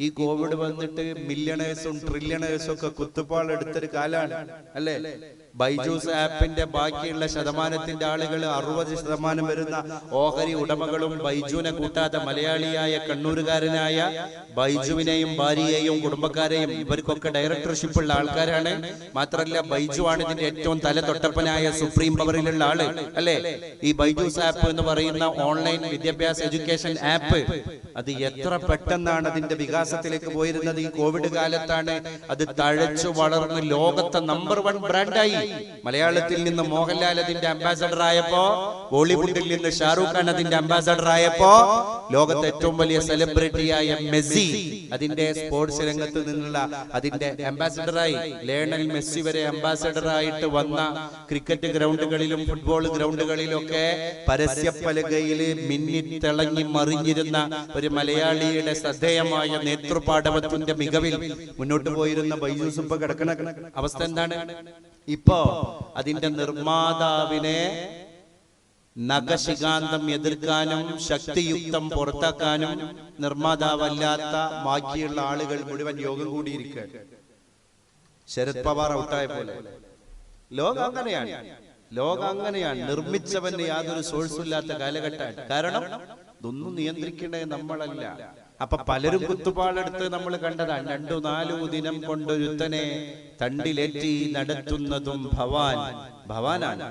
ഈ കോവിഡ് വന്നിട്ട് മില്യണേഴ്സും ട്രില്യണേഴ്സും ഒക്കെ കുത്തുപാൾ എടുത്തൊരു കാലാണ് അല്ലേ? ബൈജൂസ് ആപ്പിന്റെ ബാക്കിയുള്ള ശതമാനത്തിന്റെ ആളുകൾ 60% വരുന്ന ഓഹരി ഉടമകളും ബൈജുവിനെ കൂട്ടാത്ത മലയാളിയായ കണ്ണൂരുകാരനായ ബൈജുവിനെയും ഭാര്യയെയും കുടുംബക്കാരെയും ഇവർക്കൊക്കെ ഡയറക്ടർഷിപ്പ് ഉള്ള ആൾക്കാരാണ്. മാത്രമല്ല ബൈജു ആണ് ഇതിന്റെ ഏറ്റവും തലതൊട്ടപ്പനായ സുപ്രീം പവറിലുള്ള ആള് അല്ലെ? ഈ ബൈജൂസ് ആപ്പ് എന്ന് പറയുന്ന ഓൺലൈൻ വിദ്യാഭ്യാസ എഡ്യൂക്കേഷൻ ആപ്പ് അത് എത്ര പെട്ടെന്നാണ് അതിന്റെ വികാസത്തിലേക്ക് പോയിരുന്നത്. ഈ കോവിഡ് കാലത്താണ് അത് തഴച്ചു വളർന്ന് ലോകത്തെ നമ്പർ 1 ബ്രാൻഡായി. മലയാളത്തിൽ നിന്ന് മോഹൻലാൽ അതിന്റെ അംബാസഡർ ആയപ്പോ, ബോളിവുഡിൽ നിന്ന് ഷാറൂഖ് ഖാൻ അതിന്റെ അംബാസഡർ ആയപ്പോ, ലോകത്തെ ഏറ്റവും വലിയ സെലിബ്രിറ്റിയായ മെസ്സി അതിന്റെ സ്പോർട്സ് രംഗത്ത് നിന്നുള്ള അതിന്റെ അംബാസഡറായി. ലയണൽ മെസ്സി വരെ അംബാസഡർ ആയിട്ട് വന്ന ക്രിക്കറ്റ് ഗ്രൗണ്ടുകളിലും ഫുട്ബോൾ ഗ്രൗണ്ടുകളിലൊക്കെ പരസ്യപ്പലകയില് മിന്നി തിളങ്ങി മറിഞ്ഞിരുന്ന ഒരു മലയാളിയുടെ ശ്രദ്ധേയമായ നേതൃപാടവത്തിന്റെ മികവിൽ മുന്നോട്ട് പോയിരുന്ന ബൈജൂസ് ഇപ്പൊ കിടക്കുന്ന അവസ്ഥ എന്താണ്? ഇപ്പോ അതിന്റെ നിർമ്മാതാവിനെ നഖശികാന്തം എതിർക്കാനും ശക്തിയുക്തം പുറത്താക്കാനും നിർമ്മാതാവല്ലാത്ത ബാക്കിയുള്ള ആളുകൾ മുഴുവൻ യോഗം കൂടിയിരിക്കുക. ശരത് പവാർ ഔട്ടായ പോലെ ലോകം അങ്ങനെയാണ്. നിർമ്മിച്ചവന് യാതൊരു സോഴ്സും ഇല്ലാത്ത കാലഘട്ടമാണ്. കാരണം ഇതൊന്നും നിയന്ത്രിക്കേണ്ടത് നമ്മളല്ല. അപ്പൊ പലരും കുത്തുപാളെടുത്ത് നമ്മൾ കണ്ടതാണ്. 2-4 ദിനം കൊണ്ടൊരുത്തനെ തണ്ടിലേറ്റി നടത്തുന്നതും ഭവാനാണ്.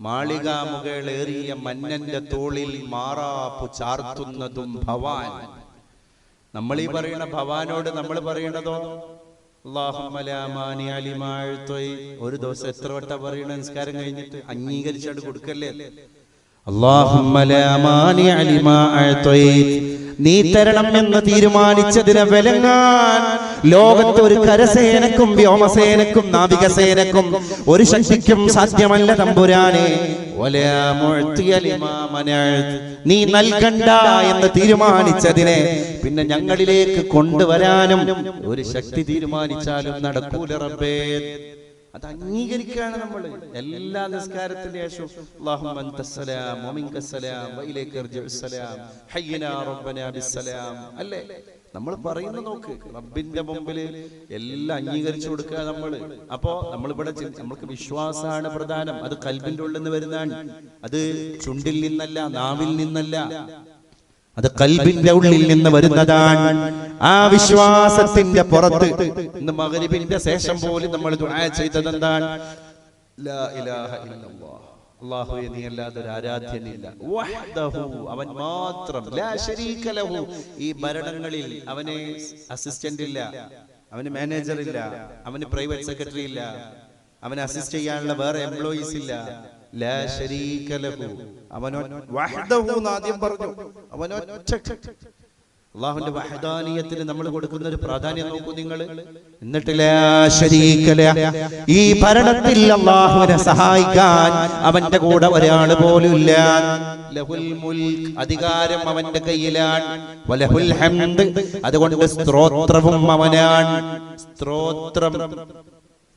മാളിക മുകളേറിയ മന്നന്റെ തോളിൽ മാറാപ്പു ചാർത്തുന്നതും ഭവാൻ. നമ്മൾ ഈ പറയുന്ന ഭവാനോട് നമ്മൾ പറയണതോ ഒരു ദിവസം എത്ര വട്ടം പറയണ നിസ്കാരം കഴിഞ്ഞിട്ട് അംഗീകരിച്ചാണ് കൊടുക്കല്ലേ? നീ തരണം എന്ന് തീരുമാനിച്ചതിനെ വിലങ്ങാൻ ലോകത്ത് ഒരു കരസേനക്കും വ്യോമസേനക്കും നാവികസേനക്കും ഒരു ശക്തിക്കും സാധ്യമല്ല തമ്പുരാനെ. നീ നൽകണ്ട എന്ന് തീരുമാനിച്ചതിനെ പിന്നെ ഞങ്ങളിലേക്ക് കൊണ്ടുവരാനും ഒരു ശക്തി തീരുമാനിച്ചാലും നടക്കൂല റബ്ബേ. അത് അംഗീകരിക്കുകയാണ് നമ്മൾ എല്ലാ നിസ്കാരത്തിന്റെ ശേഷവും. അല്ലാഹുമ്മ അൻതസ്സലാം വമിൻകസ്സലാം വഇലൈക അർജിഉസ്സലാം ഹയ്യനാ റബ്ബനാ ബിസ്സലാം അല്ലേ? നമ്മൾ പറയുന്ന നോക്ക്, റബ്ബിന്റെ മുമ്പിൽ എല്ലാം അംഗീകരിച്ചു കൊടുക്കുക നമ്മൾ. അപ്പോ നമ്മളിവിടെ നമ്മൾക്ക് വിശ്വാസമാണ് പ്രധാനം. അത് കൽബിന്റെ ഉള്ളിൽ നിന്ന് വരുന്നതാണ്. അത് ചുണ്ടിൽ നിന്നല്ല, നാവിൽ നിന്നല്ല, അത് കൽബിന്റെ ഉള്ളിൽ നിന്ന് വരുന്നതാണ്. ആ വിശ്വാസത്തിന്റെ പുറത്ത് ഇന്ന് മഗ്രിബിന്റെ ശേഷം പോലും നമ്മൾ ദുആ ചെയ്തത് എന്താണ്? ലാ ഇലാഹ ഇല്ലല്ലാഹ്, അല്ലാഹുവേ നീ അല്ലാതെ ഒരു ആരാധ്യനില്ല, വഹ്ദഹു അവൻ മാത്രം, ലാ ശരീക ലഹു ഈ ഭരണങ്ങളിൽ അവന് അസിസ്റ്റന്റ് ഇല്ല, അവന് മാനേജർ ഇല്ല, അവന് പ്രൈവറ്റ് സെക്രട്ടറി ഇല്ല, അവന് അസിസ്റ്റ് ചെയ്യാനുള്ള വേറെ എംപ്ലോയീസ് ഇല്ല. ലാ ശരീക ലഹു അവൻ വഹ്ദഹു ആദ്യം പറഞ്ഞു, അവൻ ഒറ്റക്ക്. അല്ലാഹുവിന്റെ വഹദാനിയത്തിന് നമ്മൾ കൊടുക്കുന്ന ഒരു പ്രാധാന്യം നോക്കൂ നിങ്ങൾ. എന്നിട്ട് ലാ ശരീക ലഹു ഈ ഭരണത്തിൽ അല്ലാഹുവിനെ സഹായിക്കാൻ അവന്റെ കൂടെ ഒരാൾ പോലും ഇല്ല. ലഹുൽ മുൽക്ക് അധികാരം അവന്റെ കയ്യിലാണ്. വലഹുൽ ഹംദ് അതുകൊണ്ട് സ്തോത്രവും അവനാണ്. സ്തോത്രം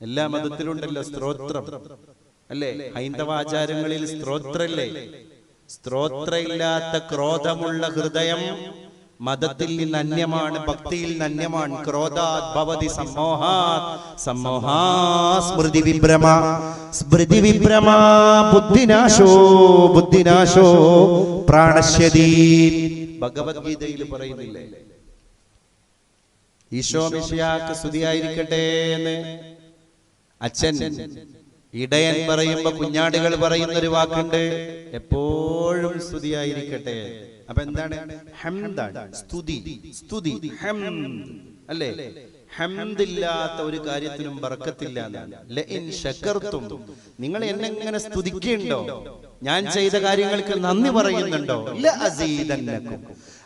എല്ലാ മതത്തിലുണ്ടല്ലോ സ്തോത്രം അല്ലേ? ഹൈന്ദവ ആചാരങ്ങളിൽ സ്തോത്രല്ലേ? സ്തോത്രയില്ലാത്ത ക്രോധമുള്ള ഹൃദയം മതത്തിൽ നിന്ന് അന്യമാണ്, ഭക്തിയിൽ നിന്ന് അന്യമാണ്. ക്രോധാത് ഭവതി സമ്മോഹാത്, സമ്മോഹാ സ്മൃതി വിഭ്രമ, സ്മൃതി വിഭ്രമ ബുദ്ധിനാശോ, ബുദ്ധിനാശോ പ്രാണശ്യതി. ഭഗവത്ഗീതയിൽ പറയുന്നില്ലേ? ഈശോ മിശിഹായ്ക്ക് സ്തുതിയായിരിക്കട്ടെ എന്ന് അച്ഛൻ ഇടയൻ പറയുമ്പോ കുഞ്ഞാടുകൾ പറയുന്ന ഒരു വാക്കുണ്ട്, എപ്പോഴും സ്തുതിയായിരിക്കട്ടെ. അപ്പൊ എന്താണ്? ഹംദാണ്, സ്തുതി. സ്തുതി ഹംദ് അല്ലേ? ഹംദില്ലാത്ത ഒരു കാര്യത്തിനും ബർക്കത്തില്ല എന്നാണ്. ലഇൻ ശകർതും നിങ്ങൾ എന്നെ ഇങ്ങനെ സ്തുതിക്കുന്നുണ്ടോ, ഞാൻ ചെയ്ത കാര്യങ്ങൾക്ക് നന്ദി പറയുന്നുണ്ടോ, ലഅസീദന്നകും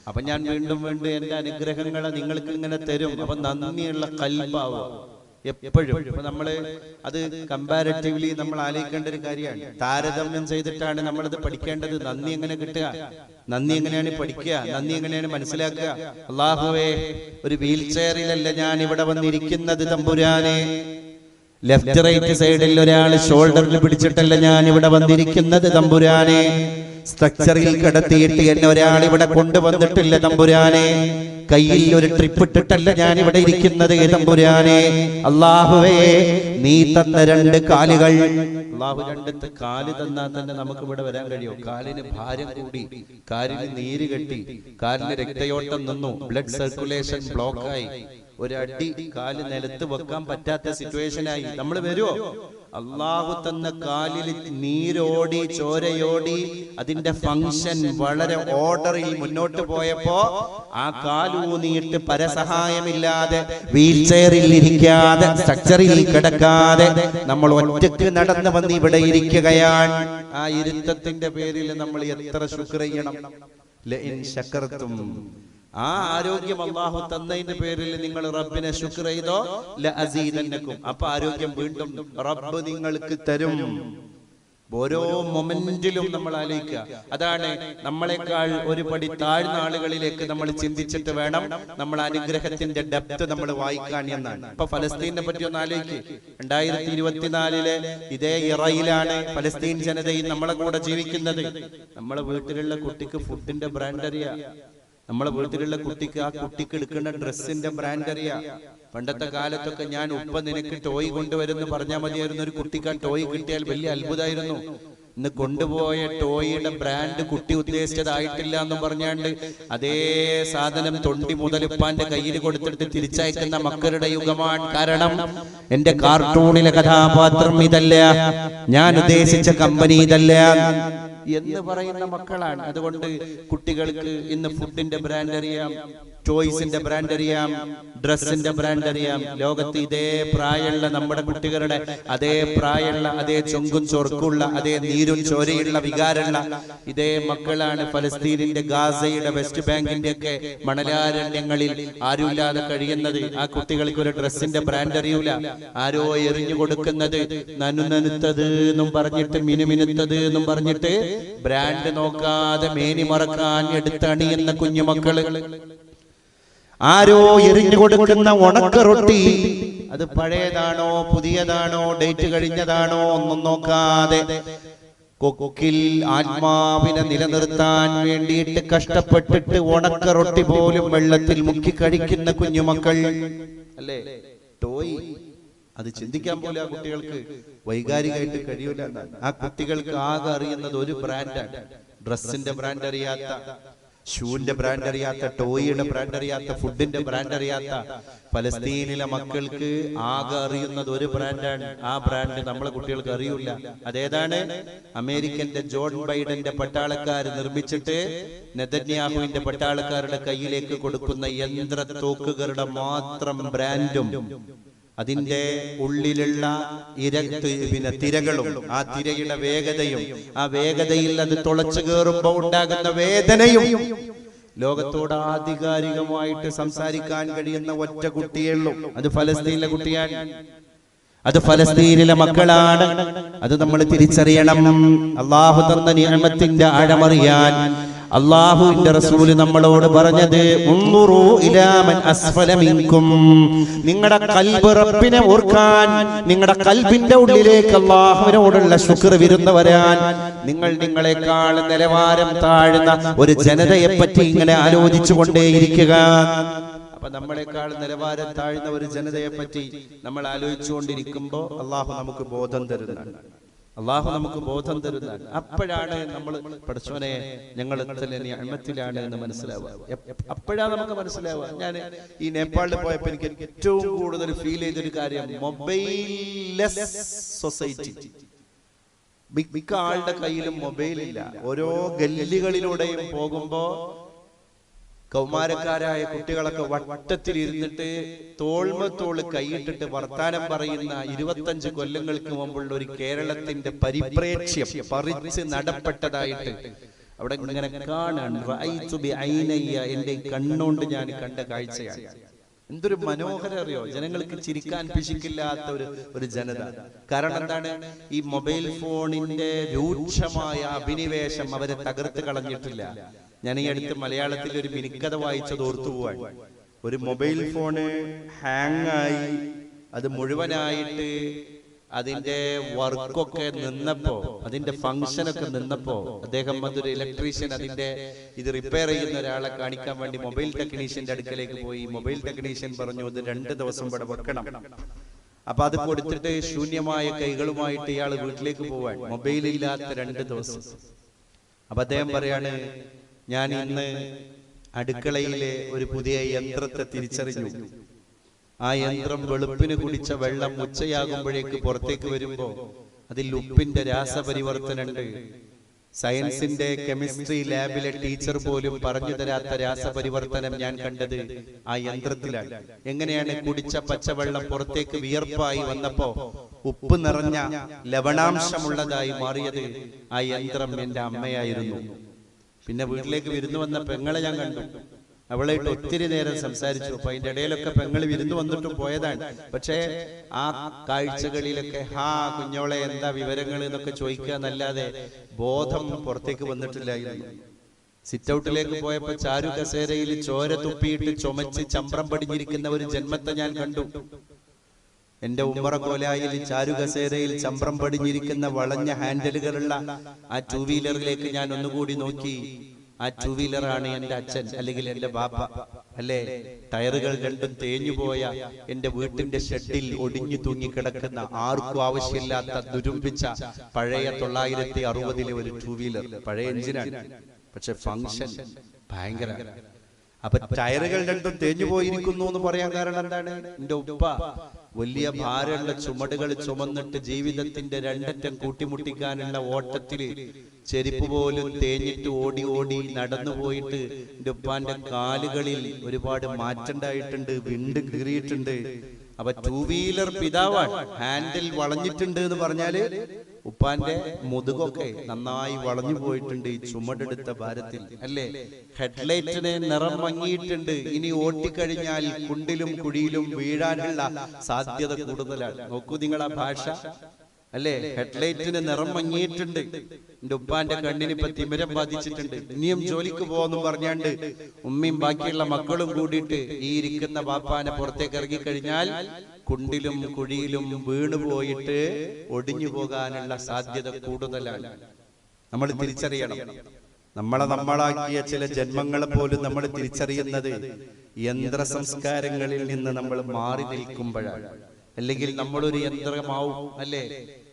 അപ്പൊ ഞാൻ വീണ്ടും വീണ്ടും എന്റെ അനുഗ്രഹങ്ങളെ നിങ്ങൾക്ക് ഇങ്ങനെ തരും. അപ്പൊ നന്ദിയുള്ള കൽബാവും എപ്പോഴും. ഇപ്പൊ നമ്മള് അത് കമ്പാരിറ്റീവ്ലി നമ്മൾ ആലോചിക്കേണ്ട ഒരു കാര്യമാണ്. താരതമ്യം ചെയ്തിട്ടാണ് നമ്മളത് പഠിക്കേണ്ടത്. നന്ദി എങ്ങനെ കിട്ടുക, നന്ദി എങ്ങനെയാണ് പഠിക്കുക, നന്ദി എങ്ങനെയാണ് മനസ്സിലാക്കുക? അല്ലാഹുവേ ഒരു വീൽ ചെയറിലല്ല ഞാൻ ഇവിടെ വന്നിരിക്കുന്നത് തമ്പുരാനെ, ലെഫ്റ്റ് റൈറ്റ് സൈഡിൽ ഒരാൾ ഷോൾഡറിൽ പിടിച്ചിട്ടല്ല ഞാൻ ഇവിടെ വന്നിരിക്കുന്നത് തമ്പുരാനെ, സ്ട്രക്ചറിൽ കിടത്തിയിട്ട് എന്നെ ഒരാൾ ഇവിടെ കൊണ്ടുവന്നിട്ടില്ല തമ്പുരാനെ. കയ്യിൽ ഒരു ട്രിപ്പ് ഇട്ടിട്ടല്ല ഞാൻ ഇവിടെ ഇരിക്കുന്നത് തമ്പുരാനെ. അല്ലാഹുവേ, നീ തന്ന 2 കാലുകൾ, അല്ലാഹു 2 കാല് തന്നാൽ തന്നെ നമുക്ക് ഇവിടെ വരാൻ കഴിയോ? കാലിന് ഭാരം കൂടി, കാലിന് നീര് കെട്ടി, കാലിന് രക്തയോട്ടം നിന്നു, ബ്ലഡ് സർക്കുലേഷൻ ബ്ലോക്കായി, ഒരടി കാല് നിലത്ത് വെക്കാൻ പറ്റാത്ത സിറ്റുവേഷനായി. നമ്മൾ വരുമോ? അള്ളാഹു തന്ന കാലിൽ നീരോടി ചോരയോടി അതിന്റെ ഫംഗ്ഷൻ വളരെ ഓർഡറിൽ മുന്നോട്ട് പോയപ്പോ ആ കാലൂന്നിയിട്ട് പരസഹായമില്ലാതെ വീൽ ചെയറിൽ ഇരിക്കാതെ സ്ട്രക്ചറിൽ കിടക്കാതെ നമ്മൾ ഒറ്റക്ക് നടന്നു വന്ന് ഇവിടെ ഇരിക്കുകയാണ്. ആ ഇരുത്തത്തിന്റെ പേരിൽ നമ്മൾ എത്ര ശുക്ർ ചെയ്യണം. ലഇൻ ശകർതും, ആ ആരോഗ്യം അല്ലാഹു തന്നതിന്റെ പേരിൽ നിങ്ങൾ റബ്ബിനെ ശുക്ർ ചെയ്തോ ലഅസീദന്നകും, അപ്പൊ ആരോഗ്യം വീണ്ടും റബ്ബ് നിങ്ങൾക്ക് തരും. ഓരോ മൊമെന്റിലും നമ്മൾ ആലോചിക്കുക. അതാണ് നമ്മളെക്കാൾ ഒരു പടി താഴ്ന്ന ആളുകളിലേക്ക് നമ്മൾ ചിന്തിച്ചിട്ട് വേണം നമ്മൾ അനുഗ്രഹത്തിന്റെ ഡെപ്ത് നമ്മൾ വായിക്കാൻ എന്നാണ്. ഇപ്പൊ ഫലസ്തീനെ പറ്റി ഒന്ന് ആലോചിക്കുക. 2024 ഇതേ ഇറയിലാണ് ഫലസ്തീൻ ജനതയും നമ്മളെ കൂടെ ജീവിക്കുന്നത്. നമ്മളെ വീട്ടിലുള്ള കുട്ടിക്ക് ഫുഡിന്റെ ബ്രാൻഡ് അറിയാം, നമ്മളെ വീട്ടിലുള്ള കുട്ടിക്ക് ആ കുട്ടിക്ക് എടുക്കുന്ന ഡ്രസ്സിന്റെ ബ്രാൻഡ് അറിയാം. പണ്ടത്തെ കാലത്തൊക്കെ ഞാൻ ഉപ്പ നിനക്ക് ടോയ് കൊണ്ടുവരുന്നു പറഞ്ഞാൽ മതിയായിരുന്നു. ഒരു കുട്ടിക്ക് ആ ടോയ് കിട്ടിയാൽ വലിയ അത്ഭുതമായിരുന്നു. ഇന്ന് കൊണ്ടുപോയ ടോയുടെ ബ്രാൻഡ് കുട്ടി ഉദ്ദേശിച്ചതായിട്ടില്ല എന്ന് പറഞ്ഞാണ്ട് അതേ സാധനം തൊണ്ടി മുതൽ ഉപ്പാന്റെ കയ്യിൽ കൊടുത്തിട്ട് തിരിച്ചയക്കുന്ന മക്കളുടെ യുഗമാണ്. കാരണം എന്റെ കാർട്ടൂണിലെ കഥാപാത്രം ഇതല്ല, ഞാൻ ഉദ്ദേശിച്ച കമ്പനി ഇതല്ല എന്ന് പറയുന്ന മക്കളാണ്. അതുകൊണ്ട് കുട്ടികൾക്ക് ഇന്ന് ഫുഡിന്റെ ബ്രാൻഡ് അറിയാം, ടോയ്സിന്റെ ബ്രാൻഡ് അറിയാം, ഡ്രസ്സിന്റെ ബ്രാൻഡ് അറിയാം. ലോകത്ത് ഇതേ പ്രായമുള്ള നമ്മുടെ കുട്ടികളുടെ അതേ പ്രായമുള്ള അതേ ചൊങ്കും ചൊറുക്കുള്ള അതേ നീരും ചോരയുള്ള വികാരമുള്ള ഇതേ മക്കളാണ് ഫലസ്തീനിന്റെ ഗാസയുടെ വെസ്റ്റ് ബാങ്കിന്റെ ഒക്കെ മണലാരണ്യങ്ങളിൽ ആരുമില്ലാതെ കഴിയുന്നത്. ആ കുട്ടികൾക്ക് ഒരു ഡ്രസ്സിന്റെ ബ്രാൻഡ് അറിയൂല. ആരോ എറിഞ്ഞു കൊടുക്കുന്നത് നനുനനുത്തത് എന്നും പറഞ്ഞിട്ട് മിനുമിനുത്തത് എന്നും പറഞ്ഞിട്ട് ബ്രാൻഡ് നോക്കാതെ മേനി മറക്കാൻ എടുത്തണിയുന്ന കുഞ്ഞുമക്കള്. ആരോ എറിഞ്ഞു കൊടുക്കുന്ന ഉണക്ക റൊട്ടി അത് പഴയതാണോ പുതിയതാണോ ഡേറ്റ് കഴിഞ്ഞതാണോ ഒന്നും നോക്കാതെ കൊക്കിൽ ആത്മാവിനെ നിലനിർത്താൻ വേണ്ടിയിട്ട് കഷ്ടപ്പെട്ടിട്ട് ഉണക്ക റൊട്ടി പോലും വെള്ളത്തിൽ മുക്കി കഴിക്കുന്ന കുഞ്ഞുമക്കൾ അല്ലേ. ടോയ് അത് ചിന്തിക്കാൻ പോലും ആ കുട്ടികൾക്ക് വൈകാരികമായിട്ട് കഴിയൂല. ആ കുട്ടികൾക്ക് ആകെ അറിയുന്നത് ഒരു ബ്രാൻഡാണ്. ഡ്രസ്സിന്റെ ബ്രാൻഡ് അറിയാത്ത, ഷൂവിന്റെ ബ്രാൻഡ് അറിയാത്ത, ടോയിയുടെ ബ്രാൻഡ് അറിയാത്ത, ഫുഡിന്റെ ബ്രാൻഡ് അറിയാത്ത ഫലസ്തീനിലെ മക്കൾക്ക് ആകെ അറിയുന്നത് ഒരു ബ്രാൻഡാണ്. ആ ബ്രാൻഡ് നമ്മളെ കുട്ടികൾക്ക് അറിയൂല. അതേതാണ്? അമേരിക്കന്റെ ജോൺ ബൈഡന്റെ പട്ടാളക്കാർ നിർമ്മിച്ചിട്ട് നെതന്യാഹുവിന്റെ പട്ടാളക്കാരുടെ കയ്യിലേക്ക് കൊടുക്കുന്ന യന്ത്ര തോക്കുകളുടെ മാത്രം ബ്രാൻഡും അതിന്റെ ഉള്ളിലുള്ള തിരകളും ആ തിരയുടെ വേഗതയും ആ വേഗതയിൽ അത് തുളച്ചു കയറുമ്പോൾ ഉണ്ടാകുന്ന വേദനയും ലോകത്തോട് ആധികാരികമായിട്ട് സംസാരിക്കാൻ കഴിയുന്ന ഒറ്റ കുട്ടിയുള്ളൂ. അത് ഫലസ്തീനിലെ കുട്ടിയാണ്, അത് ഫലസ്തീനിലെ മക്കളാണ്. അത് നമ്മൾ തിരിച്ചറിയണം. അല്ലാഹു തന്ന നിഅമത്തിന്റെ ആഴമറിയാൻ അല്ലാഹുവിന്റെ റസൂല് നമ്മളോട് പറഞ്ഞത് ഉൻദുറൂ ഇലാ മൻ അസ്ഫല മിൻകും, നിങ്ങളുടെ ഖൽബ് റബ്ബിനെ ഓർക്കാൻ, നിങ്ങളുടെ ഖൽബിന്റെ ഉള്ളിലേക്ക് അല്ലാഹുവിനോടുള്ള ശുക്ർ വിരുന്ന് വരാൻ നിങ്ങൾ നിങ്ങളെക്കാൾ നിലവാരം താഴ്ന്ന ഒരു ജനതയെ പറ്റി ഇങ്ങനെ ആലോചിച്ചു കൊണ്ടേയിരിക്കുക. അപ്പൊ നമ്മളെക്കാൾ നിലവാരം താഴ്ന്ന ഒരു ജനതയെ പറ്റി നമ്മൾ ആലോചിച്ചുകൊണ്ടിരിക്കുമ്പോൾ അല്ലാഹു നമുക്ക് ബോധം തരുന്നതാണ്. അള്ളാഹു നമുക്ക് ബോധം തരുന്നതാണ്. അപ്പോഴാണ് നമ്മൾ പടച്ചോനെ ഞങ്ങൾ നിഅമത്തിലാണ് എന്ന് മനസ്സിലാവുക. അപ്പോഴാണ് നമുക്ക് മനസ്സിലാവുക. ഞാൻ ഈ നേപ്പാളിൽ പോയപ്പോൾ എനിക്ക് ഏറ്റവും കൂടുതൽ ഫീൽ ചെയ്തൊരു കാര്യം മൊബൈൽലെസ് സൊസൈറ്റി. മിക്ക ആളുടെ കയ്യിലും മൊബൈലില്ല. ഓരോ ഗല്ലികളിലൂടെയും പോകുമ്പോ കൗമാരക്കാരായ കുട്ടികളൊക്കെ വട്ടത്തിൽ ഇരുന്നിട്ട് തോൾമത്തോള് കൈയിട്ടിട്ട് വർത്താനം പറയുന്ന 25 കൊല്ലങ്ങൾക്ക് മുമ്പുള്ള ഒരു കേരളത്തിന്റെ പരിപ്രേക്ഷ്യം പറിച്ച് നടപ്പെട്ടതായിട്ട് അവിടെ ഇങ്ങനെ കാണാൻ എന്റെ കണ്ണുകൊണ്ട് ഞാൻ കണ്ട കാഴ്ചയാണ്. എന്തൊരു മനോഹരം അറിയോ. ജനങ്ങൾക്ക് ചിരിക്കാൻ പിശിക്കില്ലാത്ത ഒരു ജനത. കാരണം എന്താണ്? ഈ മൊബൈൽ ഫോണിന്റെ രൂക്ഷമായ അഭിനിവേശം അവരെ തകർത്ത് കളഞ്ഞിട്ടില്ല. ഞാൻ ഈ അടുത്ത് മലയാളത്തിൽ ഒരു മിനിക്കഥ വായിച്ചത് ഓർത്തു പോവാൻ. ഒരു മൊബൈൽ ഫോണ് ഹാങ് ആയി അത് മുഴുവനായിട്ട് അതിന്റെ വർക്കൊക്കെ നിന്നപ്പോ, അതിന്റെ ഫംഗ്ഷനൊക്കെ നിന്നപ്പോ അദ്ദേഹം അതൊരു ഇലക്ട്രീഷ്യൻ, അതിന്റെ ഇത് റിപ്പയർ ചെയ്യുന്ന ഒരാളെ കാണിക്കാൻ വേണ്ടി മൊബൈൽ ടെക്നീഷ്യന്റെ അടുക്കലേക്ക് പോയി. മൊബൈൽ ടെക്നീഷ്യൻ പറഞ്ഞു ഇത് 2 ദിവസം ഇവിടെ വെക്കണം. അപ്പൊ അത് കൊടുത്തിട്ട് ശൂന്യമായ കൈകളുമായിട്ട് ഇയാൾ വീട്ടിലേക്ക് പോവാൻ, മൊബൈൽ ഇല്ലാത്ത 2 ദിവസം. അപ്പൊ അദ്ദേഹം പറയാണ്, ഞാൻ ഇന്ന് അടുക്കളയിലെ ഒരു പുതിയ യന്ത്രത്തെ തിരിച്ചറിഞ്ഞു. ആ യന്ത്രം വെളുപ്പിന് കുടിച്ച വെള്ളം ഉച്ചയാകുമ്പോഴേക്ക് പുറത്തേക്ക് വരുമ്പോ അതിൽ ഉപ്പിന്റെ രാസപരിവർത്തനുണ്ട്. സയൻസിന്റെ കെമിസ്ട്രി ലാബിലെ ടീച്ചർ പോലും പറഞ്ഞു തരാത്ത രാസപരിവർത്തനം ഞാൻ കണ്ടത് ആ യന്ത്രത്തിലാണ്. എങ്ങനെയാണ് കുടിച്ച പച്ചവെള്ളം പുറത്തേക്ക് വിയർപ്പായി വന്നപ്പോ ഉപ്പ് നിറഞ്ഞ ലവണാംശമുള്ളതായി മാറിയത്? ആ യന്ത്രം എന്റെ അമ്മയായിരുന്നു. പിന്നെ വീട്ടിലേക്ക് വിരുന്നു വന്ന പെങ്ങളെ ഞാൻ കണ്ടു. അവളായിട്ട് ഒത്തിരി നേരം സംസാരിച്ചു. അപ്പൊ അതിന്റെ ഇടയിലൊക്കെ പെങ്ങൾ വിരുന്നു വന്നിട്ടും പോയതാണ്. പക്ഷേ ആ കാഴ്ചകളിലൊക്കെ കുഞ്ഞോളെ എന്താ വിവരങ്ങൾ എന്നൊക്കെ ചോദിക്കുക എന്നല്ലാതെ ബോധം പുറത്തേക്ക് വന്നിട്ടില്ലായിരുന്നു. സിറ്റ് ഔട്ടിലേക്ക് പോയപ്പോ ചാരു കസേരയിൽ ചോര തുപ്പിയിട്ട് ചുമച്ച് ചമ്പ്രം പടിഞ്ഞിരിക്കുന്ന ഒരു ജന്മത്തെ ഞാൻ കണ്ടു. എന്റെ ഉമ്മറ കോലായിൽ ചാരു കസേരയിൽ ചമ്പ്രം പടിഞ്ഞിരിക്കുന്ന വളഞ്ഞ ഹാൻഡലുകളുള്ള ആ 2 വീലറിലേക്ക് ഞാൻ ഒന്നുകൂടി നോക്കി. ആ 2 വീലറാണ് എന്റെ അച്ഛൻ, അല്ലെങ്കിൽ എന്റെ ബാപ്പ, അല്ലേ? ടയറുകൾ 2ഉം തേഞ്ഞുപോയ എന്റെ വീട്ടിന്റെ ഷെഡിൽ ഒടിഞ്ഞു തൂങ്ങിക്കിടക്കുന്ന, ആർക്കും ആവശ്യമില്ലാത്ത ദുരുമ്പിച്ച പഴയ 960 ഒരു 2 വീലർ. പഴയ എഞ്ചിനാണ്, പക്ഷെ ഫംഗ്ഷൻ ഭയങ്കര. അപ്പൊ ടയറുകൾ 2ഉം തേഞ്ഞു പോയിരിക്കുന്നു എന്ന് പറയാൻ കാരണം എന്താണ്? എന്റെ ഉപ്പ വലിയ ഭാരമുള്ള ചുമടുകൾ ചുമന്നിട്ട് ജീവിതത്തിന്റെ 2 അറ്റം കൂട്ടിമുട്ടിക്കാനുള്ള ഓട്ടത്തില് ചെരുപ്പ് പോലും തേഞ്ഞിട്ട് ഓടി ഓടി നടന്നു പോയിട്ട് എന്റെ ഉപ്പാന്റെ കാലുകളിൽ ഒരുപാട് മാറ്റണ്ടായിട്ടുണ്ട്, വിണ്ട് കീറിയിട്ടുണ്ട്. അപ്പൊ 2 വീലർ പിതാവാണ്. ഹാൻഡിൽ വളഞ്ഞിട്ടുണ്ട് എന്ന് പറഞ്ഞാല് ഉപ്പാന്റെ മുതുകൊക്കെ നന്നായി വളഞ്ഞു പോയിട്ടുണ്ട് ഈ ചുമടെടുത്ത ഭാരത്തിൽ, അല്ലേ? ഹെഡ്ലൈറ്റിന് നിറം മങ്ങിയിട്ടുണ്ട്. ഇനി ഓട്ടിക്കഴിഞ്ഞാൽ കുണ്ടിലും കുഴിയിലും വീഴാനുള്ള സാധ്യത കൂടുതലാണ്. നോക്കൂ നിങ്ങൾ ആ ഭാഷ, അല്ലേ? ഹെഡ്ലൈറ്റിന് നിറം മങ്ങിയിട്ടുണ്ട്. എന്റെ ഉപ്പാന്റെ കണ്ണിന് ഇപ്പൊ തിമിരം ബാധിച്ചിട്ടുണ്ട്. ഇനിയും ജോലിക്ക് പോവാന്നും പറഞ്ഞാണ്ട് ഉമ്മയും ബാക്കിയുള്ള മക്കളും കൂടിയിട്ട് ഈ ഇരിക്കുന്ന ബാപ്പാനെ പുറത്തേക്ക് ഇറങ്ങിക്കഴിഞ്ഞാൽ കുണ്ടിലും കുഴിയിലും വീണുപോയിട്ട് ഒടിഞ്ഞു പോകാനുള്ള സാധ്യത കൂടുതലാണ്. നമ്മൾ തിരിച്ചറിയണം. നമ്മളാക്കിയ ചില ജന്മങ്ങളെ പോലും നമ്മൾ തിരിച്ചറിയുന്നത് യന്ത്ര സംസ്കാരങ്ങളിൽ നിന്ന് നമ്മൾ മാറി നിൽക്കുമ്പോഴാണ്. അല്ലെങ്കിൽ നമ്മളൊരു യന്ത്രമാവും, അല്ലേ?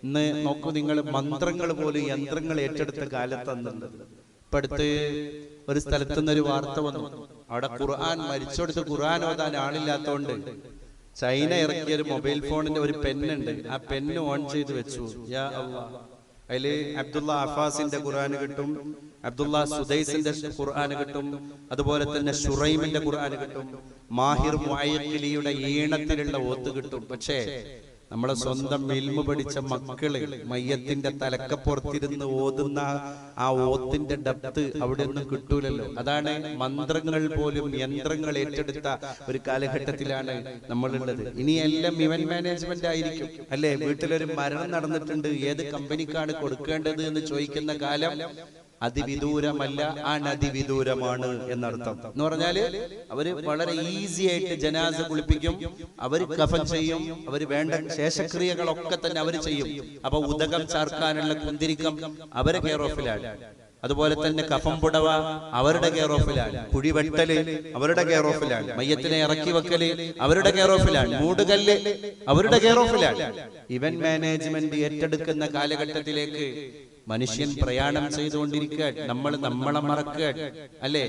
ഇന്ന് നോക്കൂ നിങ്ങൾ, മന്ത്രങ്ങൾ പോലും യന്ത്രങ്ങൾ ഏറ്റെടുത്ത കാലത്തന്നുണ്ട്. ഇപ്പൊ അടുത്ത് ഒരു സ്ഥലത്തുനിന്നൊരു വാർത്ത വന്നു. അവിടെ ഖുർആൻ മരിച്ചെടുത്ത് ഖുർആൻ ഓതാൻ ആളില്ലാത്തോണ്ട് ചൈന ഇറക്കിയ ഒരു മൊബൈൽ ഫോണിന്റെ ഒരു പെന്നുണ്ട്. ആ പെന്ന് ഓൺ ചെയ്ത് വെച്ചു. യാ അല്ലാഹ്, അതില് അബ്ദുള്ള അഫാസിന്റെ ഖുർആൻ കിട്ടും, അബ്ദുള്ള സുദൈസിന്റെ ഖുർആൻ കിട്ടും, അതുപോലെ തന്നെ ഷുറൈമിന്റെ ഖുർആൻ കിട്ടും, മാഹിർ മുഅയ്യിഖിലിയുടെ ഈണത്തിലുള്ള ഓത്ത് കിട്ടും. പക്ഷേ നമ്മളെ സ്വന്തം ഇൽമു പഠിച്ച മക്കള് മയ്യത്തിന്റെ തലക്കപ്പുറത്തിരുന്ന് ഓതുന്ന ആ ഓത്തിന്റെ ഡെപ്ത് അവിടെ ഒന്നും കിട്ടൂലല്ലോ. അതാണ് മന്ത്രങ്ങൾ പോലും യന്ത്രങ്ങൾ ഏറ്റെടുത്ത ഒരു കാലഘട്ടത്തിലാണ് നമ്മളുള്ളത്. ഇനി എല്ലാം ഇവന്റ് മാനേജ്മെന്റ് ആയിരിക്കും, അല്ലെ? വീട്ടിലൊരു മരണം നടന്നിട്ടുണ്ട്, ഏത് കമ്പനിക്കാണ് കൊടുക്കേണ്ടത് എന്ന് ചോദിക്കുന്ന കാലം അതിവിദൂരമല്ല, അനതിവിദൂരമാണ് എന്നർത്ഥം. എന്ന് പറഞ്ഞാല് അവര് വളരെ ഈസി ആയിട്ട് ജനാസ കുളിപ്പിക്കും, അവര് കഫൻ ചെയ്യും, അവര് വേണ്ട ശേഷക്രിയകളൊക്കെ തന്നെ അവര് ചെയ്യും. അപ്പൊ ഉദകം ചാർക്കാനുള്ള കുന്തിരിക്കം അവരെ കെയർ ഓഫിലാണ്. അതുപോലെ തന്നെ കഫം പുടവ അവരുടെ കെയർ ഓഫിലാണ്, കുഴിവെട്ടല് അവരുടെ കെയർ ഓഫിലാണ്, മയ്യത്തിനെ ഇറക്കി വെക്കല് അവരുടെ കെയർ ഓഫിലാണ്, മൂടുകല്ല് അവരുടെ കെയർ ഓഫിലാണ്. ഇവന്റ് മാനേജ്മെന്റ് ഏറ്റെടുക്കുന്ന കാലഘട്ടത്തിലേക്ക് മനുഷ്യൻ പ്രയാണം ചെയ്തുകൊണ്ടിരിക്കുക. നമ്മളെ മറക്കുക, അല്ലേ?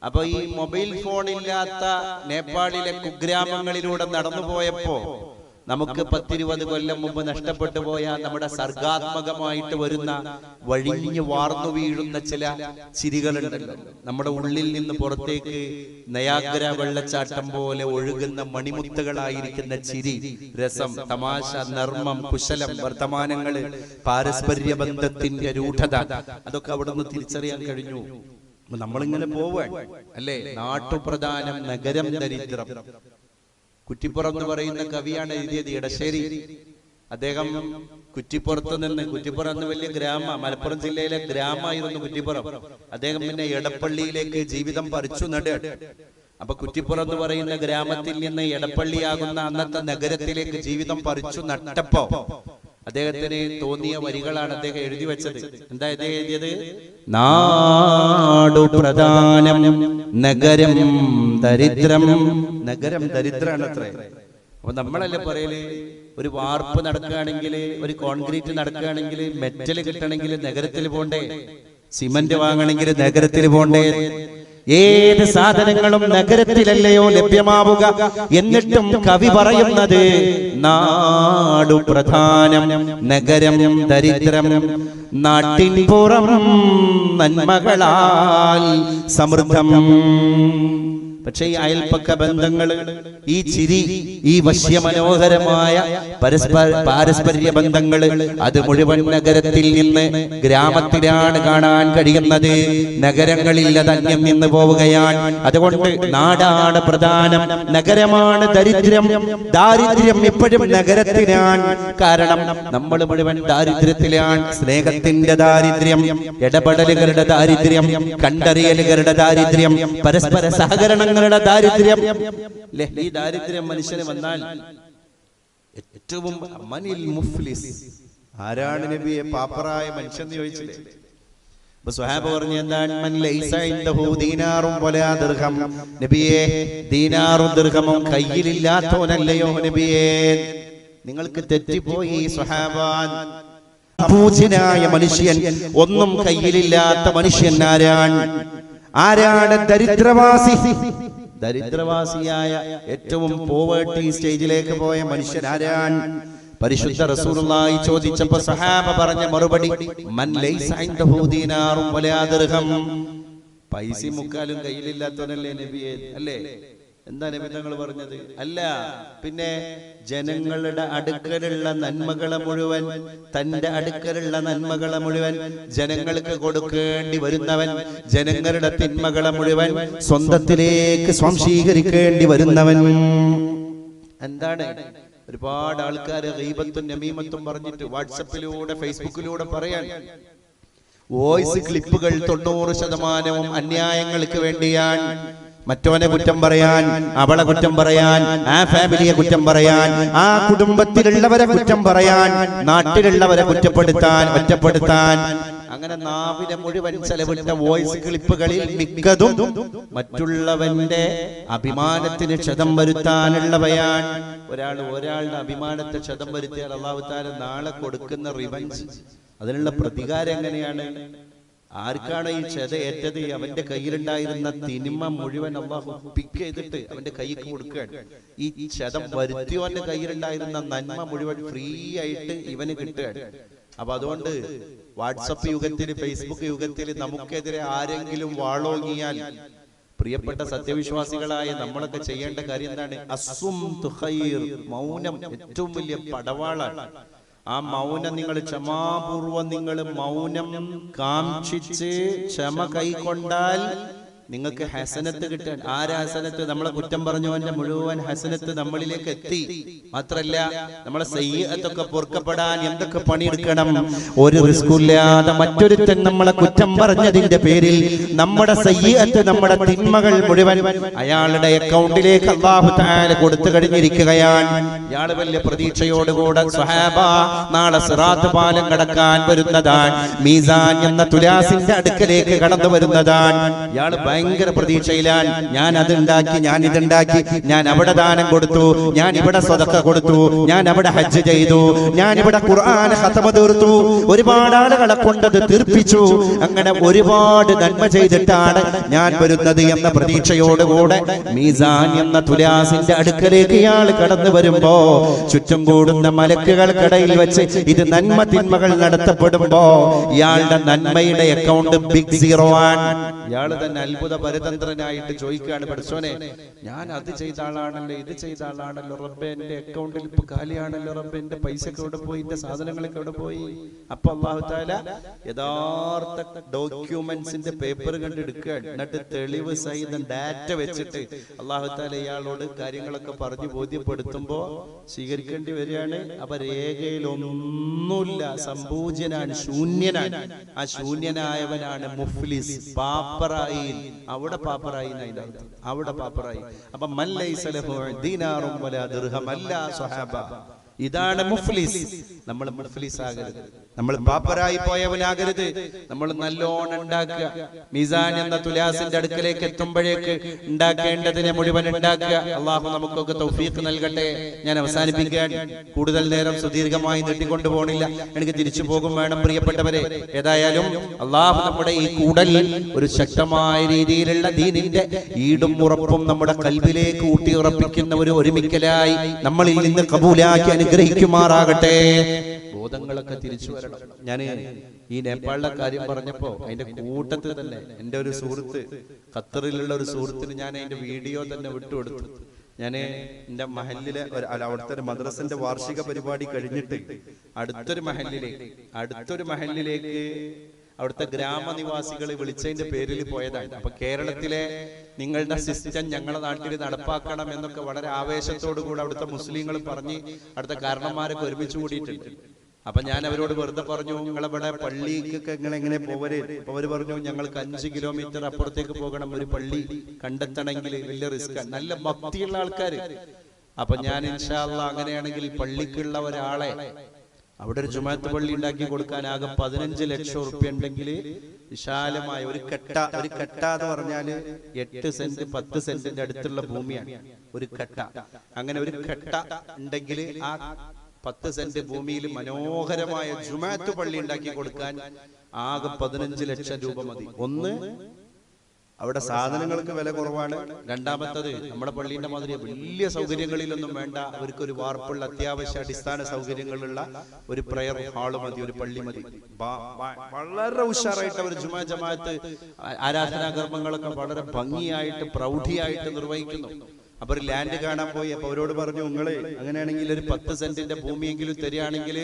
അപ്പൊ ഈ മൊബൈൽ ഫോൺ ഇല്ലാത്ത നേപ്പാളിലെ കുഗ്രാമങ്ങളിലൂടെ നടന്നു പോയപ്പോ നമുക്ക് 10-20 കൊല്ലം മുമ്പ് നഷ്ടപ്പെട്ടു പോയ നമ്മുടെ സർഗാത്മകമായിട്ട് വരുന്ന വഴിഞ്ഞു വാർന്നു വീഴുന്ന ചില ചിരികളുണ്ടല്ലോ. നമ്മുടെ ഉള്ളിൽ നിന്ന് പുറത്തേക്ക് നയാഗ്ര വെള്ളച്ചാട്ടം പോലെ ഒഴുകുന്ന മണിമുത്തുകളായിരിക്കുന്ന ചിരി, രസം, തമാശ, നർമ്മം, കുശലം, വർത്തമാനങ്ങള്, പാരസ്പര്യ ബന്ധത്തിന്റെ രൂഢത, അതൊക്കെ അവിടെ നിന്ന് തിരിച്ചറിയാൻ കഴിഞ്ഞു. നമ്മളിങ്ങനെ പോവാൻ, അല്ലേ? നാട്ടുപ്രധാനം നഗരം ദരിദ്രം. കുറ്റിപ്പുറം എന്ന് പറയുന്ന കവിയാണ് എഴുതിയത്, ഇടശ്ശേരി. അദ്ദേഹം കുറ്റിപ്പുറത്ത് നിന്ന്, കുറ്റിപ്പുറം എന്ന് വലിയ ഗ്രാമ, മലപ്പുറം ജില്ലയിലെ ഗ്രാമമായിരുന്നു കുറ്റിപ്പുറം. അദ്ദേഹം പിന്നെ എടപ്പള്ളിയിലേക്ക് ജീവിതം പറിച്ചു നടുക. അപ്പൊ കുറ്റിപ്പുറം എന്ന് പറയുന്ന ഗ്രാമത്തിൽ നിന്ന് എടപ്പള്ളിയാകുന്ന അന്നത്തെ നഗരത്തിലേക്ക് ജീവിതം പറിച്ചു നട്ടപ്പോ അദ്ദേഹത്തിന് തോന്നിയ വരികളാണ് അദ്ദേഹം എഴുതി വെച്ചത്. എന്താ അദ്ദേഹം എഴുതിയത്? നാടു പ്രധാനം നഗരം ദരിദ്രം. നഗരം ദരിദ്രാണ് അത്ര. അപ്പൊ നമ്മളല്ലേ പറയല്, ഒരു വാർപ്പ് നടക്കുകയാണെങ്കിൽ, ഒരു കോൺക്രീറ്റ് നടക്കുകയാണെങ്കിൽ, മെറ്റൽ കിട്ടണമെങ്കിൽ നഗരത്തിൽ പോണ്ടേ, സിമന്റ് വാങ്ങണമെങ്കിൽ നഗരത്തിൽ പോണ്ടേ, ഏത് സാധനങ്ങളും നഗരത്തിലല്ലയോ ലഭ്യമാവുക. എന്നിട്ടും കവി പറയുന്നത് നാടു പ്രധാനം നഗരം ദരിദ്രം, നാട്ടിൻ പുറം നന്മകളാൽ സമൃദ്ധം. പക്ഷേ ഈ അയൽപ്പക്ക ബന്ധങ്ങൾ, ഈ ചിരി, ഈ വശ്യമനോഹരമായ പാരസ്പര്യ ബന്ധങ്ങൾ, അത് മുഴുവൻ നഗരത്തിൽ നിന്ന് ഗ്രാമത്തിലാണ് കാണാൻ കഴിയുന്നത്. നഗരങ്ങളിൽ അത് അന്യം നിന്ന് പോവുകയാണ്. അതുകൊണ്ട് നാടാണ് പ്രധാനം, നഗരമാണ് ദരിദ്രം. ദാരിദ്ര്യം ഇപ്പോഴും നഗരത്തിലാണ്. കാരണം നമ്മൾ മുഴുവൻ ദാരിദ്ര്യത്തിലാണ്. സ്നേഹത്തിന്റെ ദാരിദ്ര്യം, ഇടപെടലുകളുടെ ദാരിദ്ര്യം, കണ്ടറിയലുകളുടെ ദാരിദ്ര്യം, പരസ്പര സഹകരണങ്ങളുടെ ദാരിദ്ര്യം. ഈ ദാരിദ്ര്യം മനുഷ്യന് വന്നാൽ ഏറ്റവും മനിൽ മുഫ്ലിസ് ആരാണ് നബിയെ? പാപ്പറായ മനുഷ്യൻ എന്ന് ചോദിച്ചില്ലേ? അപ്പൊ സ്വഹാബ പറഞ്ഞു, എന്താണ്? മൻ ലൈസ ഇൻദഹു ദീനാറും വലാ ദിർഹം. നബിയെ, ദീനാറും ദിർഹമും കയ്യിലില്ലാത്തവനല്ലയോ നബിയെ? നിങ്ങൾക്ക് തെറ്റിപ്പോയി സ്വഹാബ. പൂജ്യനായ മനുഷ്യൻ, ഒന്നും കയ്യിലില്ലാത്ത മനുഷ്യൻ ആരാണ്? ആരാണ് ദരിദ്രവാസി? ദരിദ്രവാസിയായ ഏറ്റവും പോവേർട്ടി സ്റ്റേജിലേക്ക് പോയ മനുഷ്യൻ ആരാണ്? പരിശുദ്ധ റസൂലുള്ളാഹി ചോദിച്ചപ്പോൾ സഹാബ പറഞ്ഞ മറുപടി, മൻ ലൈസ ഇൻദഹു ദീനാറും വലാ ദിർഹം. പൈസ മുക്കാലും കയ്യിലില്ലാത്തവനല്ലേ നബിയെ? അല്ലേ? എന്താ നബി തങ്ങൾ പറഞ്ഞത്? അല്ല, പിന്നെ ജനങ്ങളുടെ അടുക്കലുള്ള നന്മകളെ മുഴുവൻ, തന്റെ അടുക്കലുള്ള നന്മകളെ മുഴുവൻ ജനങ്ങൾക്ക് കൊടുക്കേണ്ടി വരുന്നവൻ, ജനങ്ങളുടെ തിന്മകളെ മുഴുവൻ സ്വന്തത്തിലേക്ക് സ്വാംശീകരിക്കേണ്ടി വരുന്നവൻ. എന്താണ്? ഒരുപാട് ആൾക്കാർ ഗീബത്തും നമീമത്തും പറഞ്ഞിട്ട് വാട്സപ്പിലൂടെ ഫേസ്ബുക്കിലൂടെ പറയാൻ. വോയിസ് ക്ലിപ്പുകൾ 90% അന്യായങ്ങൾക്ക് വേണ്ടിയാണ്. മറ്റോനെ കുറ്റം പറയാൻ, അവളെ കുറ്റം പറയാൻ, ആ ഫാമിലിയെ കുറ്റം പറയാൻ, ആ കുടുംബത്തിലുള്ളവരെ കുറ്റം പറയാൻ, നാട്ടിലുള്ളവരെ കുറ്റപ്പെടുത്താൻ, ഒറ്റപ്പെടുത്താൻ. അങ്ങനെ നാവിനെ മുഴുവൻ ചെലവിട്ട വോയിസ് ക്ലിപ്പുകളിൽ മിക്കതും മറ്റുള്ളവന്റെ അഭിമാനത്തിന് ക്ഷതം വരുത്താനുള്ളവയാണ്. ഒരാളുടെ അഭിമാനത്തെ ക്ഷതം വരുത്തിയാൽ അല്ലാഹു തആല നാളെ കൊടുക്കുന്ന റിവഞ്ച്, അതിനുള്ള പ്രതികാരം എങ്ങനെയാണ്? ആർക്കാണ് ഈ ക്ഷത ഏറ്റത്? അവന്റെ കയ്യിലുണ്ടായിരുന്ന തിന്മ മുഴുവൻ അല്ലാഹു പിക്ക് ചെയ്തിട്ട് അവന്റെ കൈക്ക് കൊടുക്കുകയാണ്. ഈ ക്ഷതം വരുത്തിയവന്റെ കയ്യിലുണ്ടായിരുന്ന നന്മ മുഴുവൻ ഫ്രീ ആയിട്ട് ഇവന് കിട്ടുകയാണ്. അപ്പൊ അതുകൊണ്ട് വാട്സപ്പ് യുഗത്തിൽ, ഫേസ്ബുക്ക് യുഗത്തിൽ നമുക്കെതിരെ ആരെങ്കിലും വാളോങ്ങിയാൽ, പ്രിയപ്പെട്ട സത്യവിശ്വാസികളായ നമ്മളൊക്കെ ചെയ്യേണ്ട കാര്യം എന്താണ്? അസ്സുംതു ഖൈർ. മൗനം ഏറ്റവും വലിയ പടവാളാണ്. ആ മൗനം നിങ്ങൾ ക്ഷമാപൂർവം, നിങ്ങൾ മൗനം കാക്ഷിച്ച് ക്ഷമ കൈക്കൊണ്ടാൽ നിങ്ങൾക്ക് ഹസനത്ത് കിട്ടാൻ. ആരാ ഹസനത്ത്? നമ്മളെ കുറ്റം പറഞ്ഞവന്റെ മുഴുവൻ ഹസനത്ത് നമ്മളിലേക്ക് എത്തി. മാത്രല്ല, നമ്മളെ സയ്യിഅത്തൊക്കെ പൊറുക്കപ്പെടാൻ എന്തൊക്കെ പണിയെടുക്കണം? ഒരു റിസ്കുമില്ലാതെ മറ്റൊരുത്തൻ നമ്മളെ കുറ്റം പറഞ്ഞതിന്റെ പേരിൽ നമ്മുടെ സയ്യിഅത്ത്, നമ്മുടെ തിന്മകൾ മുഴുവൻ അയാളുടെ അക്കൗണ്ടിലേക്ക് അല്ലാഹു തആല കൊടുത്തു കഴിഞ്ഞിരിക്കുകയാണ്. ഇയാൾ വലിയ പ്രതീക്ഷയോടുകൂടെ സ്വഹാബ നാളെ സിറാത്ത് പാലം കടക്കാൻ വരുന്നതാണ്. മീസാൻ എന്ന തുലാസിന്റെ അടുക്കലേക്ക് കടന്നു വരുന്നതാണ്. ഇയാൾ ഭയങ്കര പ്രതീക്ഷയിലാണ്. ഞാൻ അതുണ്ടാക്കി, ഞാൻ ഇതുണ്ടാക്കി, ഞാൻ അവിടെ ദാനം കൊടുത്തു, ഞാൻ ഇവിടെ സ്വതക്ക കൊടുത്തു, ഞാൻ അവിടെ ഹജ്ജ് ചെയ്തു, ഞാൻ ഇവിടെ ഖുർആൻ ഖതമ തീർത്തു, ഒരുപാട് ആളുകളെ കൊണ്ടത് തീർപ്പിച്ചു. അങ്ങനെ ഒരുപാട് നന്മ ചെയ്തിട്ടാണ് ഞാൻ വരുന്നത് എന്ന പ്രതീക്ഷയോടുകൂടെ മീസാൻ എന്ന തുലാസിന്റെ അടുക്കലേക്ക് ഇയാൾ കടന്നു വരുമ്പോ ചുറ്റും കൂടുന്ന മലക്കുകൾക്കിടയിൽ വെച്ച് ഇത് നന്മ തിന്മകൾ നടത്തപ്പെടുമ്പോ ഇയാളുടെ നന്മയുടെ അക്കൗണ്ട് ബിഗ് സീറോ ആണ്. ഇയാൾ തന്നെ അത്ഭുത പരതന്ത്രനായിട്ട് ചോദിക്കുകയാണ്, പഠിച്ചോനെ, ഞാൻ അത് ചെയ്ത ആളാണല്ലോ, ഇത് ചെയ്ത ആളാണല്ലോ റബ്ബേ, എന്റെ അക്കൗണ്ടിൽ ഇപ്പൊ കാലിയാണല്ലോ റബ്ബേ, എന്റെ പൈസ ഒക്കെ എവിടെ പോയി, എന്റെ സാധനങ്ങളൊക്കെ എവിടെ പോയി? അപ്പൊ അല്ലാഹു തആല യഥാർത്ഥ ഡോക്യുമെന്റ്സിന്റെ പേപ്പർ കണ്ടെടുക്കുകയാണ്. എന്നിട്ട് തെളിവ് സഹിതം ഡാറ്റ വെച്ചിട്ട് അല്ലാഹു തആല ഇയാളോട് കാര്യങ്ങളൊക്കെ പറഞ്ഞു ബോധ്യപ്പെടുത്തുമ്പോ സ്വീകരിക്കേണ്ടി വരികയാണ്. അപ്പൊ രേഖയിൽ ഒന്നുമില്ല, സംപൂജ്യനാണ്, ശൂന്യനാണ്. ആ ശൂന്യനായവനാണ് മുഫ്ലിസ്, പാപ്പറായി. അവിടെ പാപ്പറായി എന്നതിന്റെ അർത്ഥം. അവിടെ പാപ്പറായി. അപ്പൊ മൻ ലൈസ ലഹു ദീനാറും വലാ ദിർഹം അല്ല സ്വഹാബ. ഇതാണ് മുഫ്ലിസ്. നമ്മൾ മുഫ്ലിസ് ആകരുത്, നമ്മൾ പാപ്പരായി പോയവനാകരുത്. നമ്മൾ നല്ലോണം ഉണ്ടാക്കുക. മീസാൻ എന്ന തുലാസിന്റെ അടുക്കലേക്ക് എത്തുമ്പോഴേക്ക് ഉണ്ടാക്കേണ്ടതിനെ മുഴുവൻ ഉണ്ടാക്കുക. അള്ളാഹു നമുക്കൊക്കെ തൗഫീഖ് നൽകട്ടെ. ഞാൻ അവസാനിപ്പിക്കാൻ കൂടുതൽ നേരം സുദീർഘമായി നീട്ടിക്കൊണ്ടു പോണില്ല, എനിക്ക് തിരിച്ചു പോകും വേണം പ്രിയപ്പെട്ടവരെ. ഏതായാലും അള്ളാഹു നമ്മുടെ ഈ കൂടൽ ഒരു ശക്തമായ രീതിയിലുള്ള ദീനിന്റെ ഈടും ഉറപ്പും നമ്മുടെ കൽബിലേക്ക് ഊട്ടി ഉറപ്പിക്കുന്ന ഒരു ഒരുമിക്കലായി നമ്മളിൽ നിന്ന് കബൂലാക്കി അനുഗ്രഹിക്കുമാറാകട്ടെ. ബോധങ്ങളൊക്കെ തിരിച്ചു വരണം. ഞാൻ ഈ നേപ്പാളിലെ കാര്യം പറഞ്ഞപ്പോ അതിന്റെ കൂട്ടത്തിൽ തന്നെ എൻ്റെ ഒരു സുഹൃത്ത്, ഖത്തറിലുള്ള ഒരു സുഹൃത്തിന് ഞാൻ അതിന്റെ വീഡിയോ തന്നെ വിട്ടുകൊടുത്തു. ഞാൻ എൻ്റെ മഹല്ലിലെ അവിടുത്തെ ഒരു മദ്രസന്റെ വാർഷിക പരിപാടി കഴിഞ്ഞിട്ട് അടുത്തൊരു മഹല്ലിലേക്ക് അവിടുത്തെ ഗ്രാമനിവാസികളെ വിളിച്ചതിന്റെ പേരിൽ പോയതാണ്. അപ്പൊ കേരളത്തിലെ നിങ്ങളുടെ സിസ്റ്റം ഞങ്ങളുടെ നാട്ടിൽ നടപ്പാക്കണം എന്നൊക്കെ വളരെ ആവേശത്തോടു കൂടി അവിടുത്തെ മുസ്ലിങ്ങൾ പറഞ്ഞ് അവിടുത്തെ കാരണന്മാരൊക്കെ ഒരുമിച്ച് കൂടിയിട്ടുണ്ട്. അപ്പൊ ഞാൻ അവരോട് വെറുതെ പറഞ്ഞു, നിങ്ങളിവിടെ പള്ളിക്കൊക്കെ നിങ്ങൾ എങ്ങനെ പോവര്? അപ്പൊ അവര് പറഞ്ഞു, ഞങ്ങൾക്ക് 5 കിലോമീറ്റർ അപ്പുറത്തേക്ക് പോകണം, ഒരു പള്ളി കണ്ടെത്തണമെങ്കിൽ വലിയ റിസ്ക്, നല്ല ഭക്തിയുള്ള ആൾക്കാർ. അപ്പൊ ഞാൻ ഇൻഷാ അല്ലാഹ് അങ്ങനെയാണെങ്കിൽ പള്ളിക്കുള്ള ഒരാളെ അവിടെ ഒരു ജുമാഅത്ത് പള്ളി ഉണ്ടാക്കി കൊടുക്കാൻ ആകെ 15 ലക്ഷം ഉറുപ്പ്യ ഉണ്ടെങ്കിൽ വിശാലമായ ഒരു കെട്ട എന്ന് പറഞ്ഞാല് 8 സെന്റ് 10 സെന്റിന്റെ അടുത്തുള്ള ഭൂമിയാണ് ഒരു കെട്ട. അങ്ങനെ ഒരു കെട്ട ഉണ്ടെങ്കിൽ ആ 10 സെന്റ് ഭൂമിയിൽ മനോഹരമായ ജുമാഅത്ത് പള്ളി ഉണ്ടാക്കി കൊടുക്കാൻ ആകെ 15 ലക്ഷം രൂപ മതി. ഒന്ന്, അവിടെ സാധനങ്ങൾക്ക് വില കുറവാണ്. രണ്ടാമത്തത്, നമ്മുടെ പള്ളിയുടെ മാതിരി വലിയ സൗകര്യങ്ങളിലൊന്നും വേണ്ട, അവർക്കൊരു വാർപ്പുള്ള അത്യാവശ്യ അടിസ്ഥാന സൗകര്യങ്ങളുള്ള ഒരു പ്രയർ ഹാള് മതി, ഒരു പള്ളി മതി. വളരെ ഉഷാറായിട്ട് അവർ ജമാഅത്ത് ആരാധനാ കർമ്മങ്ങളൊക്കെ വളരെ ഭംഗിയായിട്ട് പ്രൗഢിയായിട്ട് നിർവഹിക്കുന്നു. അപ്പൊ ഒരു ലാൻഡ് കാണാൻ പോയി. അപ്പൊ അവരോട് പറഞ്ഞു, നിങ്ങള് അങ്ങനെയാണെങ്കിൽ ഒരു 10 സെന്റിന്റെ ഭൂമിയെങ്കിലും തരികയാണെങ്കിൽ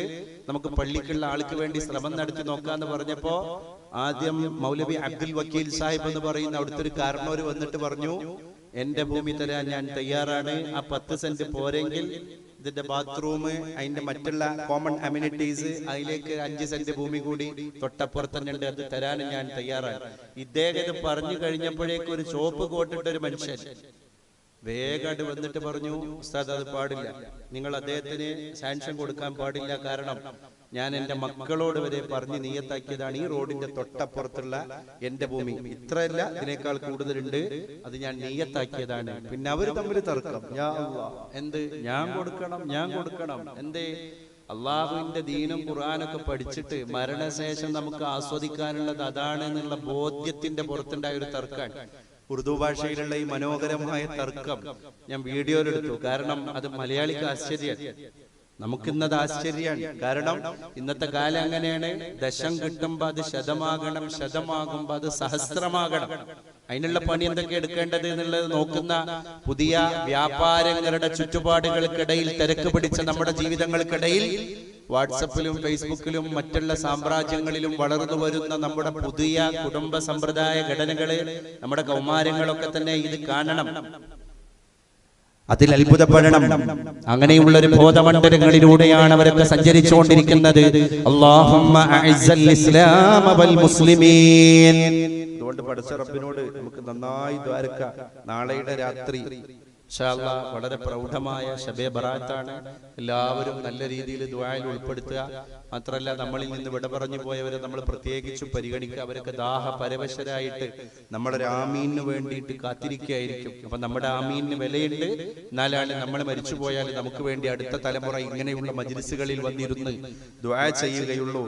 നമുക്ക് പള്ളിക്കുള്ള ആൾക്ക് വേണ്ടി ശ്രമം നടത്തി നോക്കാന്ന് പറഞ്ഞപ്പോ ആദ്യം മൗലവി അബ്ദുൽ വക്കീൽ സാഹിബ് എന്ന് പറയുന്ന അവിടുത്തെ ഒരു കാരണവര് വന്നിട്ട് പറഞ്ഞു, എന്റെ ഭൂമി തരാൻ ഞാൻ തയ്യാറാണ്. ആ 10 സെന്റ് പോരെങ്കിൽ ഇതിന്റെ ബാത്റൂം, അതിന്റെ മറ്റുള്ള കോമൺ അമ്യൂണിറ്റീസ്, അതിലേക്ക് 5 സെന്റ് ഭൂമി കൂടി തൊട്ടപ്പുറത്ത് തന്നെ ഉണ്ട്, അത് തരാൻ ഞാൻ തയ്യാറാണ്. ഇദ്ദേഹം ഇത് പറഞ്ഞു കഴിഞ്ഞപ്പോഴേക്കും ഒരു ചോപ്പ് കോട്ടിട്ട ഒരു മനുഷ്യൻ വേഗമായിട്ട് വന്നിട്ട് പറഞ്ഞു, ഉസ്താദ് അത് പാടില്ല, നിങ്ങൾ അദ്ദേഹത്തിന് സാങ്ഷൻ കൊടുക്കാൻ പാടില്ല. കാരണം ഞാൻ എൻ്റെ മക്കളോട് വരെ പറഞ്ഞ് നിയത്താക്കിയതാണ്, ഈ റോഡിന്റെ തൊട്ടപ്പുറത്തുള്ള എൻ്റെ ഭൂമി ഇത്രയല്ല ഇതിനേക്കാൾ കൂടുതലുണ്ട്, അത് ഞാൻ നിയത്താക്കിയതാണ്. പിന്നെ അവർ തമ്മിൽ തർക്കം, എന്ത് ഞാൻ കൊടുക്കണം എന്തേ? അള്ളാഹുവിന്റെ ദീനും ഖുർആനൊക്കെ പഠിച്ചിട്ട് മരണശേഷം നമുക്ക് ആസ്വദിക്കാനുള്ളത് അതാണ് എന്നുള്ള ബോധ്യത്തിന്റെ പുറത്തുണ്ടായ ഒരു തർക്കമാണ്. ഉറുദു ഭാഷയിലുള്ള ഈ മനോഹരമായ തർക്കം ഞാൻ വീഡിയോയിലെടുത്തു. കാരണം അത് മലയാളിക്ക് ആശ്ചര്യമാണ്, നമുക്കിന്നത് ആശ്ചര്യമാണ്. കാരണം ഇന്നത്തെ കാലം അങ്ങനെയാണ്, ദശം കിട്ടുമ്പോ അത് ശതമാകണം, ശതമാകുമ്പോ അത് സഹസ്രമാകണം. അതിനുള്ള പണി എന്തൊക്കെ എടുക്കേണ്ടത് എന്നുള്ളത് നോക്കുന്ന പുതിയ വ്യാപാരങ്ങളുടെ ചുറ്റുപാടുകൾക്കിടയിൽ, തിരക്ക് പിടിച്ച നമ്മുടെ ജീവിതങ്ങൾക്കിടയിൽ വാട്സപ്പിലും ഫേസ്ബുക്കിലും മറ്റുള്ള സാമ്രാജ്യങ്ങളിലും വളർന്നു വരുന്ന നമ്മുടെ പുതിയ കുടുംബ സമ്പ്രദായ ഘടനകള്, നമ്മുടെ കൗമാരങ്ങളൊക്കെ തന്നെ ഇത് കാണണം, അതിൽ അത്ഭുതപ്പെടണം. അങ്ങനെയുള്ള ഒരു ബോധമണ്ഡലങ്ങളിലൂടെയാണ് അവരൊക്കെ സഞ്ചരിച്ചുകൊണ്ടിരിക്കുന്നത്. അല്ലാഹുമ്മ അഇസ്സൽ ഇസ്ലാമ വൽ മുസ്ലിമീൻ. അതുകൊണ്ട് പടച്ച റബ്ബിനോട് നമുക്ക് നന്നായി ദ്വാരക്കാം. നാളെയുടെ രാത്രി ഇൻഷാ അല്ലാഹ് വളരെ പ്രൗഢമായ ശബേ ബറാത്താണ്. എല്ലാവരും നല്ല രീതിയിൽ ദുആയിൽ ഉൾപ്പെടുത്തുക. മാത്രമല്ല, നമ്മളിൽ നിന്ന് വിട പറഞ്ഞു പോയവരെ നമ്മൾ പ്രത്യേകിച്ചും പരിഗണിക്കുക. അവരൊക്കെ ദാഹ പരവശരായിട്ട് നമ്മുടെ ആമീനിന് വേണ്ടിയിട്ട് കാത്തിരിക്കുകയായിരിക്കും. അപ്പൊ നമ്മുടെ ആമീനിന് വിലയുണ്ട്. എന്നാലാണ് നമ്മൾ മരിച്ചുപോയാൽ നമുക്ക് വേണ്ടി അടുത്ത തലമുറ ഇങ്ങനെയുള്ള മജ്ലിസുകളിൽ വന്നിരുന്ന് ദുആ ചെയ്യുകയുള്ളൂ.